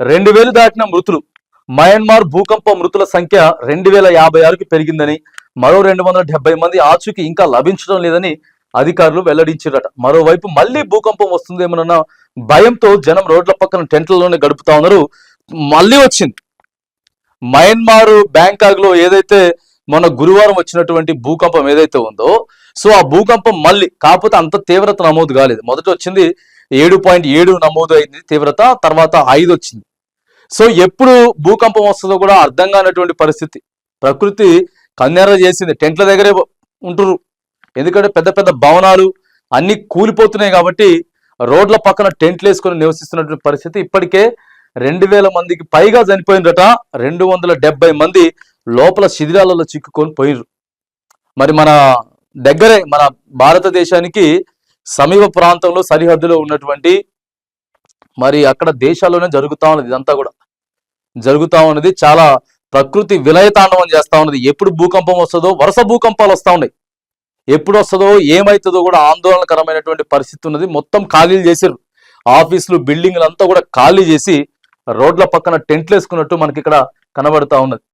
2000 దాటిన మృతులు. మయన్మార్ భూకంప మృతుల సంఖ్య 2056కి పెరిగిందని, మరో 270 మంది ఆచూకీ ఇంకా లభించడం లేదని అధికారులు వెల్లడించారట. మరోవైపు మళ్ళీ భూకంపం వస్తుందేమోనన్న భయంతో జనం రోడ్ల పక్కన టెంట్లలోనే గడుపుతా ఉన్నారు. మళ్ళీ వచ్చింది మయన్మార్ బ్యాంకాక్ లో ఏదైతే మొన్న గురువారం వచ్చినటువంటి భూకంపం ఏదైతే ఉందో, సో ఆ భూకంపం మళ్ళీ, కాకపోతే అంత తీవ్రత నమోదు కాలేదు. మొదట వచ్చింది 7.7 నమోదు అయింది తీవ్రత, తర్వాత 5 వచ్చింది. సో ఎప్పుడు భూకంపం వస్తుందో కూడా అర్థం కానటువంటి పరిస్థితి. ప్రకృతి కన్నెర్ర చేసింది. టెంట్ల దగ్గరే ఉంటురు, ఎందుకంటే పెద్ద పెద్ద భవనాలు అన్ని కూలిపోతున్నాయి కాబట్టి రోడ్ల పక్కన టెంట్లు వేసుకొని నివసిస్తున్నటువంటి పరిస్థితి. ఇప్పటికే 2000 మందికి పైగా చనిపోయిందట. 270 మంది లోపల శిథిలాలలో చిక్కుకొని పోయినరు. మరి మన దగ్గరే, మన భారతదేశానికి సమీప ప్రాంతంలో సరిహద్దులో ఉన్నటువంటి, మరి అక్కడ దేశాల్లోనే జరుగుతా ఉన్నది, ఇదంతా కూడా జరుగుతా ఉన్నది. చాలా ప్రకృతి విలయతాండవం చేస్తా ఉన్నది. ఎప్పుడు భూకంపం వస్తుందో, వరుస భూకంపాలు వస్తూ ఉన్నాయి. ఎప్పుడు వస్తుందో ఏమవుతుందో కూడా ఆందోళనకరమైనటువంటి పరిస్థితి ఉన్నది. మొత్తం ఖాళీలు చేశారు. ఆఫీసులు, బిల్డింగ్లు అంతా కూడా ఖాళీ చేసి రోడ్ల పక్కన టెంట్లు వేసుకున్నట్టు మనకి ఇక్కడ కనబడతా ఉన్నది.